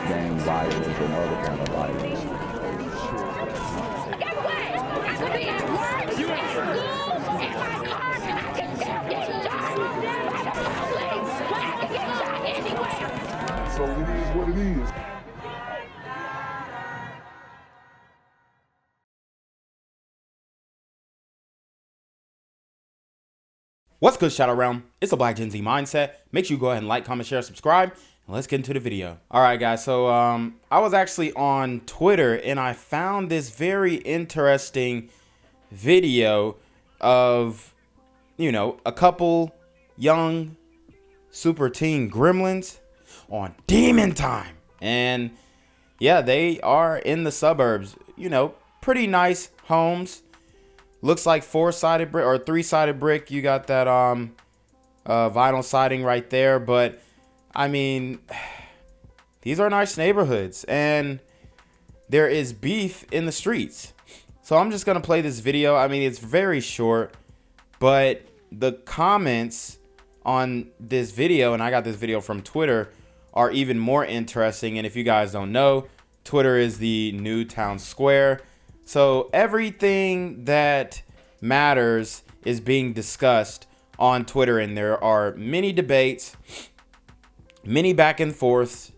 gang violence and other kind of violence. Get away! I could be at work, at school, in my car, I can still get shot by the police, but I can get shot anywhere. So it is what it is. What's good, Shadow Realm? It's a Black Gen Z Mindset. Make sure you go ahead and like, comment, share, subscribe, and let's get into the video. All right, guys. So I was actually on Twitter and I found this very interesting video of, a couple young super teen gremlins on demon time. And yeah, they are in the suburbs, pretty nice homes. Looks like four-sided brick or three-sided brick. You got that vinyl siding right there. But I mean, these are nice neighborhoods and there is beef in the streets. So I'm just gonna play this video. I mean, it's very short, but the comments on this video, and I got this video from Twitter, are even more interesting. And if you guys don't know, Twitter is the new town square. So everything that matters is being discussed on Twitter, and there are many debates, many back and forths,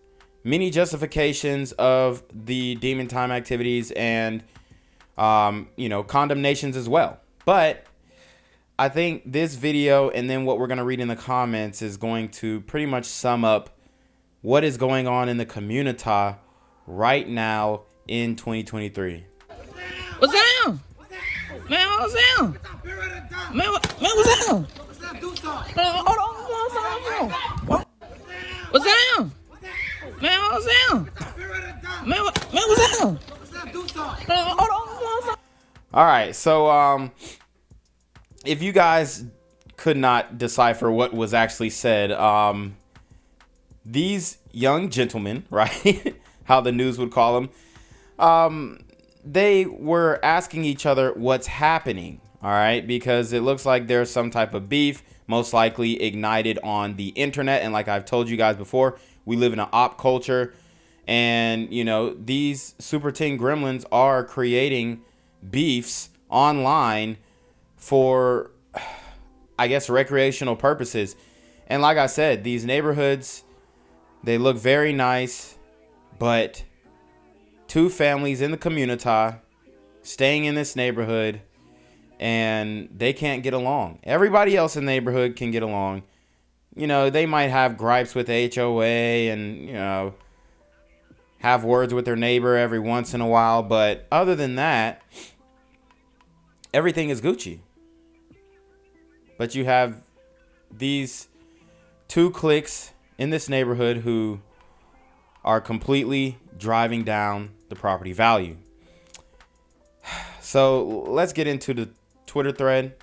many justifications of the demon time activities, and condemnations as well. But I think this video and then what we're going to read in the comments is going to pretty much sum up what is going on in the community right now in 2023. What's down? Man, what's down? Man, what's down? Hold on. What? What's down? Man, what's down? Man, what's down? Hold on. All right, so if you guys could not decipher what was actually said, these young gentlemen, right? How the news would call them, they were asking each other what's happening, all right? Because it looks like there's some type of beef, most likely ignited on the internet. And like I've told you guys before, we live in an op culture. And, these super teen gremlins are creating beefs online for, I guess, recreational purposes. And like I said, these neighborhoods, they look very nice, but two families in the community staying in this neighborhood, and they can't get along. Everybody else in the neighborhood can get along. They might have gripes with HOA and, have words with their neighbor every once in a while. But other than that, everything is Gucci. But you have these two cliques in this neighborhood who are completely driving down the property value. So let's get into the Twitter thread.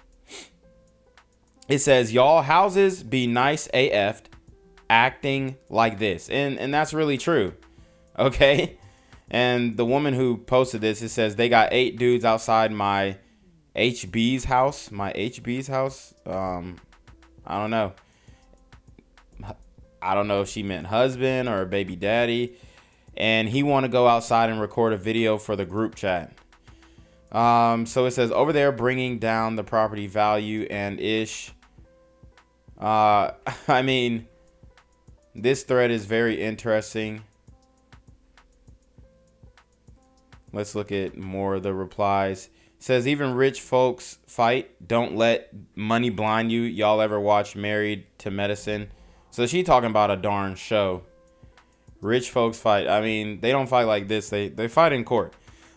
It says, y'all houses be nice AF acting like this. And that's really true. Okay. And the woman who posted this, it says they got 8 dudes outside my HB's house. My HB's house. I don't know. I don't know if she meant husband or baby daddy. And he want to go outside and record a video for the group chat. So it says over there bringing down the property value and ish. I mean, this thread is very interesting. Let's look at more of the replies. It says even rich folks fight. Don't let money blind you. Y'all ever watch Married to Medicine? So she talking about a darn show. Rich folks fight. I mean, they don't fight like this. They fight in court.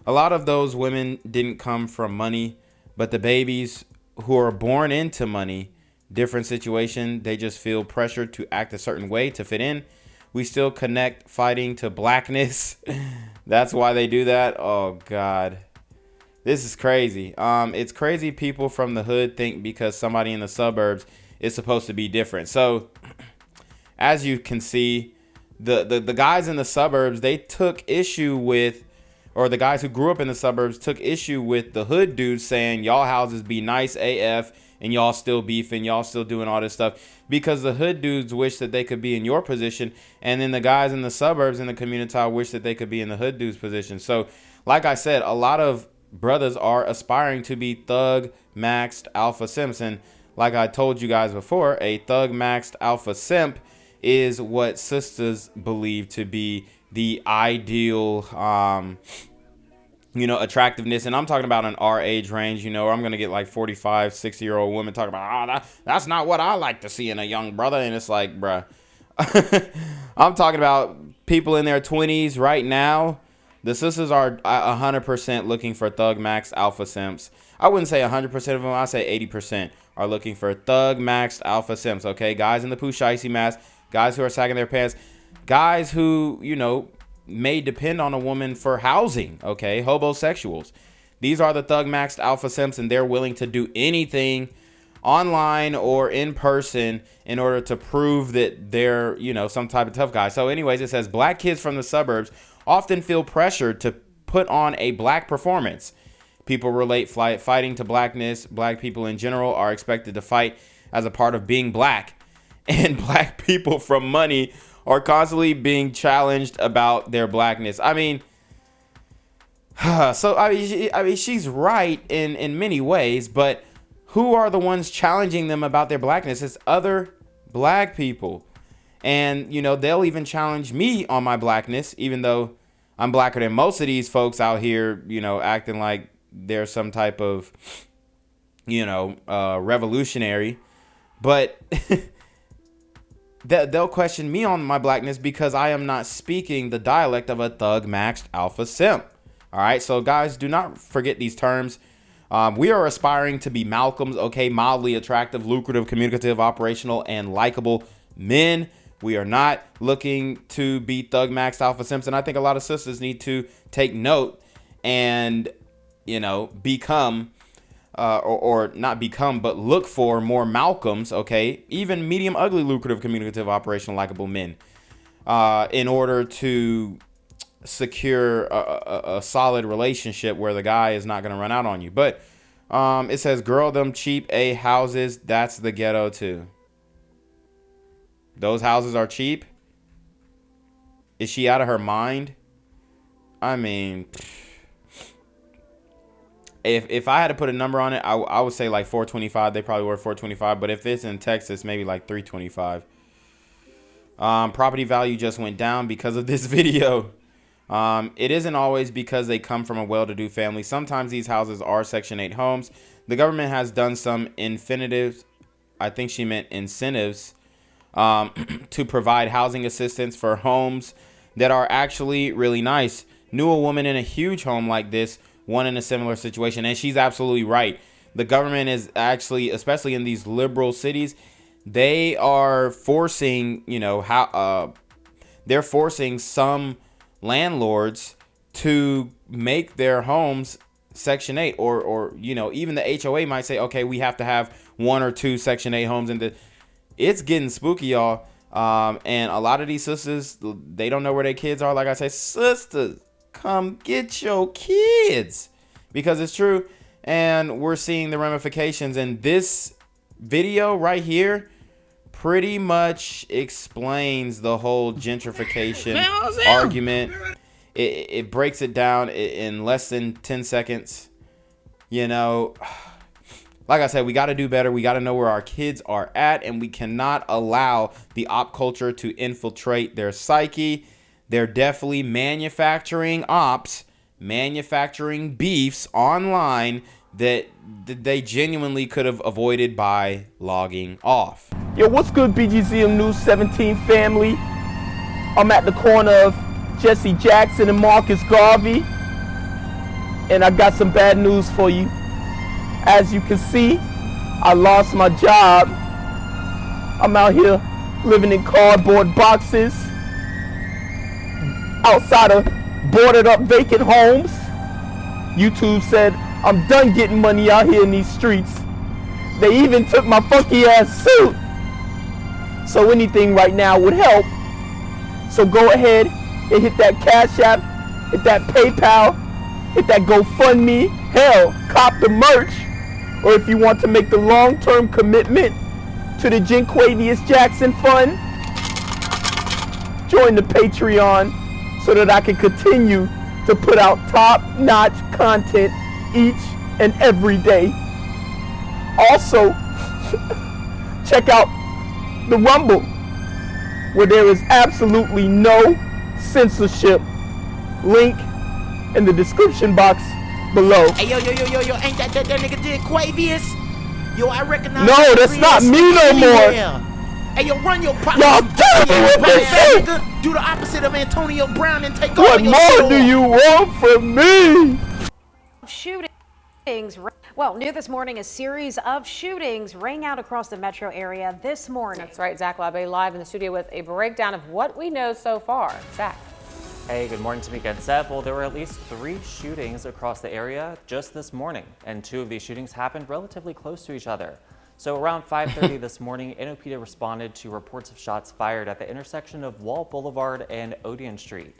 A lot of those women didn't come from money, but the babies who are born into money, different situation. They just feel pressured to act a certain way to fit in. We still connect fighting to blackness. That's why they do that. Oh, God. This is crazy. It's crazy people from the hood think because somebody in the suburbs is supposed to be different. So, as you can see, the guys in the suburbs, they took issue with or the guys who grew up in the suburbs took issue with the hood dudes saying y'all houses be nice AF and y'all still beefing, y'all still doing all this stuff, because the hood dudes wish that they could be in your position, and then the guys in the suburbs in the community wish that they could be in the hood dudes position. So like I said, a lot of brothers are aspiring to be thug maxed alpha simps, and like I told you guys before, a thug maxed alpha simp is what sisters believe to be the ideal attractiveness. And I'm talking about in our age range, I'm going to get like 45, 60-year-old women talking about, that's not what I like to see in a young brother. And it's like, bruh, I'm talking about people in their 20s right now. The sisters are 100% looking for thug max alpha simps. I wouldn't say 100% of them. I say 80% are looking for thug maxed alpha simps. Okay, guys in the poo shicey mask, guys who are sagging their pants, guys who may depend on a woman for housing. Okay, hobosexuals. These are the thug maxed alpha simps, and they're willing to do anything online or in person in order to prove that they're some type of tough guy. So anyways, it says black kids from the suburbs often feel pressured to put on a black performance. People relate fighting to blackness. Black people in general are expected to fight as a part of being black, and black people from money are constantly being challenged about their blackness. I mean, she's right in many ways, but who are the ones challenging them about their blackness? It's other black people. And, they'll even challenge me on my blackness, even though I'm blacker than most of these folks out here, acting like they're some type of, revolutionary. But they'll question me on my blackness because I am not speaking the dialect of a thug maxed alpha simp. All right. So, guys, do not forget these terms. We are aspiring to be Malcolms, okay, mildly attractive, lucrative, communicative, operational, and likable men. We are not looking to be thug maxed alpha simps. And I think a lot of sisters need to take note and, become or not become, but look for more Malcolms, okay, even medium, ugly, lucrative, communicative, operational, likable men in order to secure a solid relationship where the guy is not going to run out on you. But it says, girl, them cheap A houses, that's the ghetto too. Those houses are cheap. Is she out of her mind? I mean, if I had to put a number on it, I would say like 425. They probably were 425. But if it's in Texas, maybe like 325. Property value just went down because of this video. It isn't always because they come from a well-to-do family. Sometimes these houses are Section 8 homes. The government has done some incentives. I think she meant incentives to provide housing assistance for homes that are actually really nice. Knew a woman in a huge home like this, one in a similar situation, and she's absolutely right. The government is actually, especially in these liberal cities, they are forcing, they're forcing some landlords to make their homes Section 8 or even the HOA might say, okay, we have to have 1 or 2 Section 8 homes. And it's getting spooky, y'all. And a lot of these sisters, they don't know where their kids are. Like I say, sisters, come get your kids, because it's true. And we're seeing the ramifications. And this video right here pretty much explains the whole gentrification argument. It breaks it down in less than 10 seconds. Like I said, we got to do better. We got to know where our kids are at, and we cannot allow the op culture to infiltrate their psyche. They're definitely manufacturing ops, manufacturing beefs online that they genuinely could have avoided by logging off. Yo, what's good, BGZM News 17 family? I'm at the corner of Jesse Jackson and Marcus Garvey, and I got some bad news for you. As you can see, I lost my job. I'm out here living in cardboard boxes outside of boarded up vacant homes. YouTube said I'm done getting money out here in these streets. They even took my funky ass suit. So anything right now would help. So go ahead and hit that Cash App hit that PayPal, hit that GoFundMe, hell, cop the merch. Or if you want to make the long-term commitment to the Jinquavius Jackson Fund, join the Patreon so that I can continue to put out top-notch content each and every day. Also, check out the Rumble, where there is absolutely no censorship. Link in the description box below. Hey, yo, ain't that nigga Jinquavius? Yo, I recognize. No, that's not me no more. Hey, yo, run your pocket. Y'all killing me with this shit. Do the opposite of Antonio Brown and take What over your more store. do you want from me? Shootings. Well, new this morning, a series of shootings rang out across the metro area this morning. That's right, Zach Labe live in the studio with a breakdown of what we know so far. Zach. Hey, good morning, Tik and Seth. Well, there were at least 3 shootings across the area just this morning, and 2 of these shootings happened relatively close to each other. So around 5:30 this morning, NOPD responded to reports of shots fired at the intersection of Wall Boulevard and Odysse Street.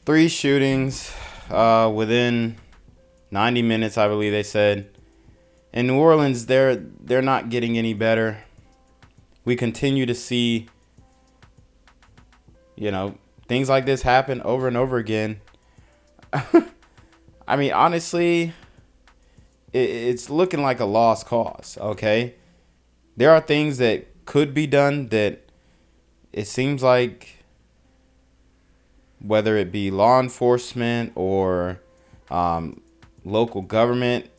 3 shootings within 90 minutes, I believe they said. In New Orleans, they're not getting any better. We continue to see, things like this happen over and over again. I mean, honestly, it's looking like a lost cause, okay? There are things that could be done that it seems like, whether it be law enforcement or local government,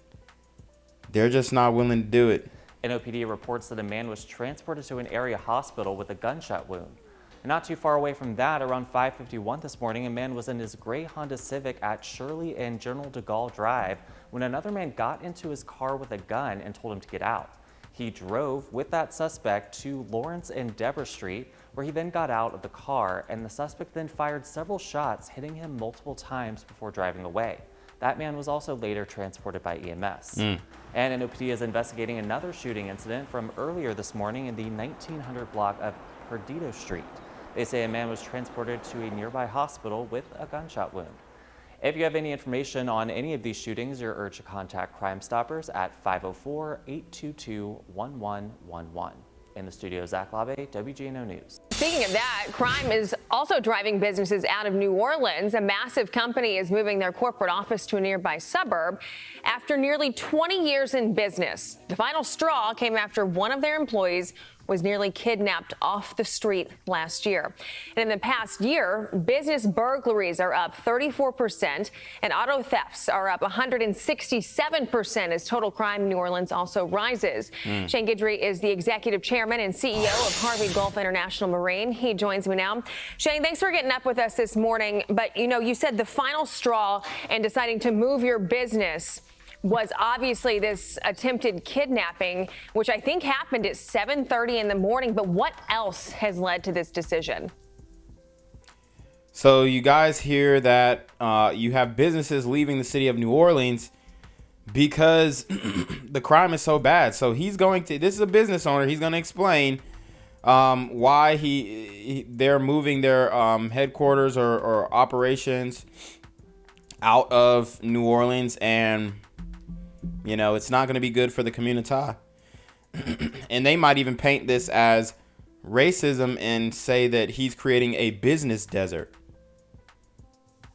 they're just not willing to do it. NOPD reports that a man was transported to an area hospital with a gunshot wound. And not too far away from that, around 5:51 this morning, a man was in his gray Honda Civic at Shirley and General de Gaulle Drive when another man got into his car with a gun and told him to get out. He drove with that suspect to Lawrence and Deborah Street, where he then got out of the car, and the suspect then fired several shots, hitting him multiple times before driving away. That man was also later transported by EMS. And NOPD is investigating another shooting incident from earlier this morning in the 1900 block of Perdido Street. They say a man was transported to a nearby hospital with a gunshot wound. If you have any information on any of these shootings, you're urged to contact Crime Stoppers at 504-822-1111. In the studio, Zach Labe, WGNO News. Speaking of that, crime is also driving businesses out of New Orleans. A massive company is moving their corporate office to a nearby suburb after nearly 20 years in business. The final straw came after one of their employees was nearly kidnapped off the street last year. And in the past year, business burglaries are up 34% and auto thefts are up 167% as total crime in New Orleans also rises. Shane Guidry is the executive chairman and CEO of Harvey Gulf International Marine. He joins me now. Shane, thanks for getting up with us this morning. But, you said the final straw in deciding to move your business was obviously this attempted kidnapping, which I think happened at 7:30 in the morning. But what else has led to this decision? So you guys hear that you have businesses leaving the city of New Orleans because the crime is so bad. So this is a business owner. He's going to explain why they're moving their headquarters or operations out of New Orleans, and it's not going to be good for the community. And they might even paint this as racism and say that he's creating a business desert.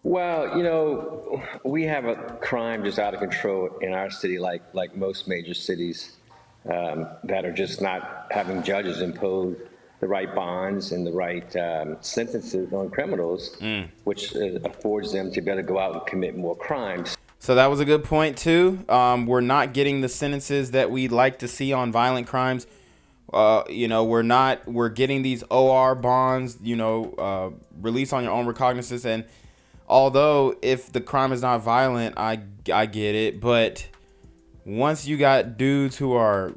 Well, we have a crime just out of control in our city, like most major cities that are just not having judges impose the right bonds and the right sentences on criminals, which affords them to be able to go out and commit more crimes. So that was a good point too. We're not getting the sentences that we'd like to see on violent crimes. We're getting these OR bonds, release on your own recognizance. And although if the crime is not violent, I get it. But once you got dudes who are,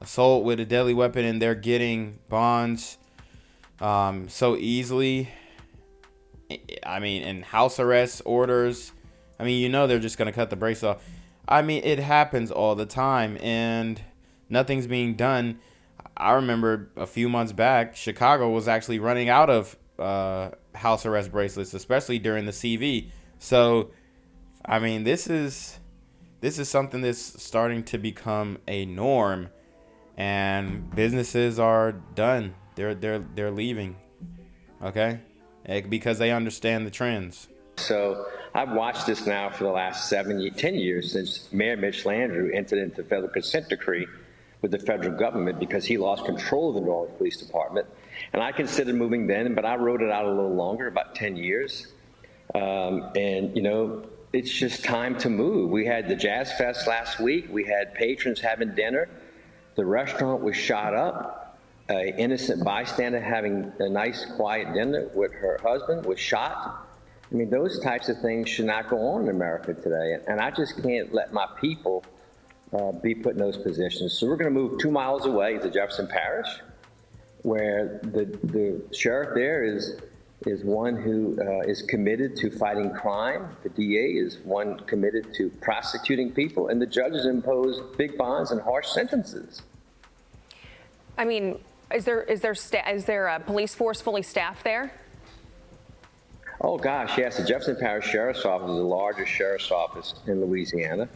assault with a deadly weapon and they're getting bonds so easily, and house arrest orders, they're just going to cut the brakes off. It happens all the time and nothing's being done. I remember a few months back, Chicago was actually running out of house arrest bracelets, especially during the CV. So, I mean, this is something that's starting to become a norm, and businesses are done. They're leaving, okay, because they understand the trends. So I've watched this now for the last 10 years since Mayor Mitch Landrieu entered into federal consent decree with the federal government because he lost control of the New Orleans Police Department. And I considered moving then, but I wrote it out a little longer, about 10 years. And, you know, it's just time to move. We had the Jazz Fest last week. We had patrons having dinner. The restaurant was shot up. An innocent bystander having a nice, quiet dinner with her husband was shot. I mean, those types of things should not go on in America today. And I just can't let my people be put in those positions. So we're going to move 2 miles away to Jefferson Parish, where the sheriff there is one who is committed to fighting crime. The DA is one committed to prosecuting people, and the judges impose big bonds and harsh sentences. I mean, is there a police force fully staffed there? Oh gosh, yes. The Jefferson Parish Sheriff's Office is the largest sheriff's office in Louisiana.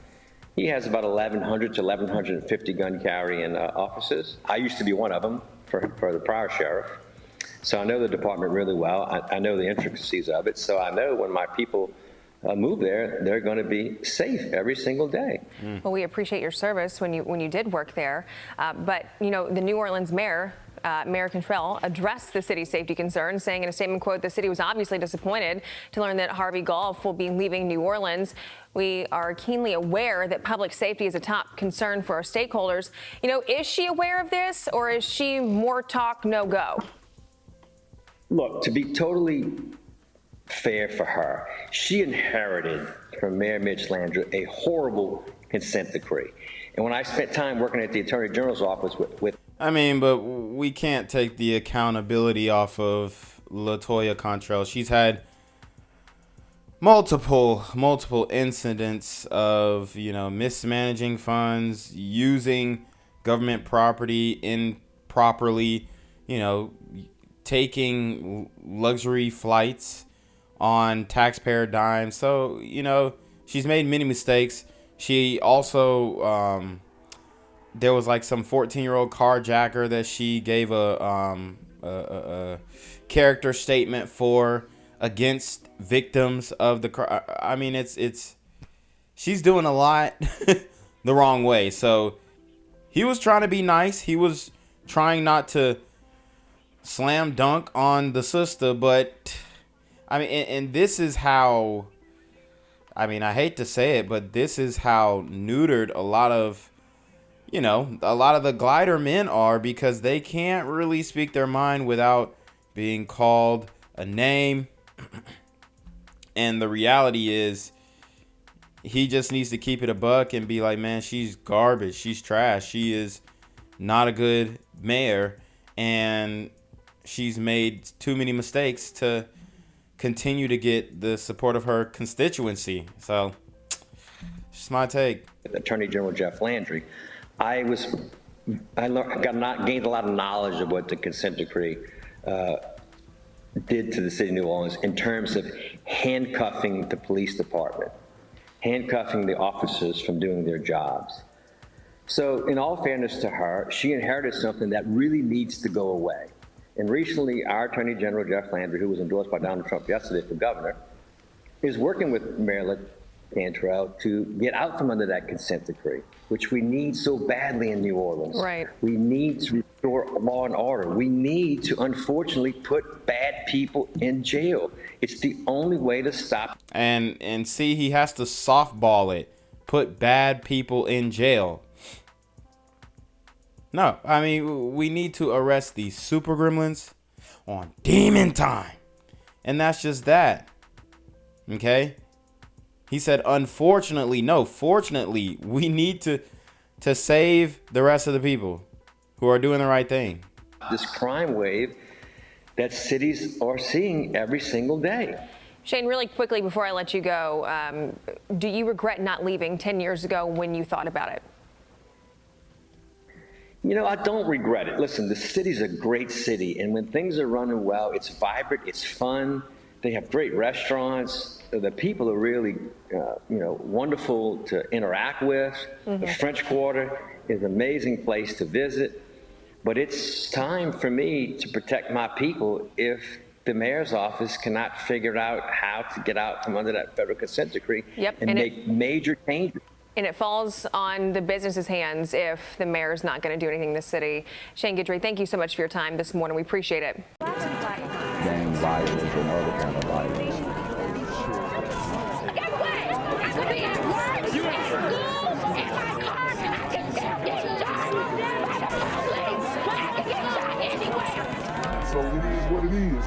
He has about 1,100 to 1,150 gun carrying officers. I used to be one of them for the prior sheriff. So I know the department really well. I know the intricacies of it. So I know when my people move there, they're going to be safe every single day. Well, we appreciate your service when you did work there. But, you know, the New Orleans mayor, Mayor Cantrell, addressed the city's safety concerns, saying in a statement, quote, "The city was obviously disappointed to learn that Harvey Gulf will be leaving New Orleans. We are keenly aware that public safety is a top concern for our stakeholders." You know, is she aware of this, or is she more talk, no go? Look, to be totally fair for her, she inherited from Mayor Mitch Landrieu a horrible consent decree. And when I spent time working at the Attorney General's office with I mean, but we can't take the accountability off of LaToya Cantrell. She's had multiple incidents of, you know, mismanaging funds, using government property improperly, you know, taking luxury flights on taxpayer dime. So, you know, she's made many mistakes. She also there was like some 14-year-old carjacker that she gave a character statement for against victims of the crime. I mean, it's she's doing a lot the wrong way. So he was trying to be nice. He was trying not to slam dunk on the sister, but I mean, and this is how, I mean, I hate to say it, but this is how neutered a lot of, you know, a lot of the glider men are, because they can't really speak their mind without being called a name. And the reality is, he just needs to keep it a buck and be like, man, she's garbage. She's trash. She is not a good mayor. And she's made too many mistakes to continue to get the support of her constituency. So, just my take. Attorney General Jeff Landry, I gained a lot of knowledge of what the consent decree did to the city of New Orleans in terms of handcuffing the police department, handcuffing the officers from doing their jobs. So in all fairness to her, she inherited something that really needs to go away. And recently, our Attorney General, Jeff Landry, who was endorsed by Donald Trump yesterday for governor, is working with Mayor Cantrell to get out from under that consent decree, which we need so badly in New Orleans. Right. We need to restore law and order. We need to, unfortunately, put bad people in jail. It's the only way to stop. And see, he has to softball it. Put bad people in jail. No, I mean, we need to arrest these super gremlins on demon time. And that's just that. Okay? He said, unfortunately, no, fortunately, we need to save the rest of the people who are doing the right thing. This crime wave that cities are seeing every single day. Shane, really quickly before I let you go, do you regret not leaving 10 years ago when you thought about it? You know, I don't regret it. Listen, the city's a great city, and when things are running well, it's vibrant, it's fun. They have great restaurants. The people are really, wonderful to interact with. The French Quarter is an amazing place to visit. But it's time for me to protect my people if the mayor's office cannot figure out how to get out from under that federal consent decree and make major changes. And it falls on the business's hands if the mayor's not going to do anything in the city. Shane Guidry, thank you so much for your time this morning. We appreciate it. Gang violence and other kind of violence. Guess what? I could be at work, at school, in my car, and I can still get shot by the police. I can get shot anywhere. So it is what it is.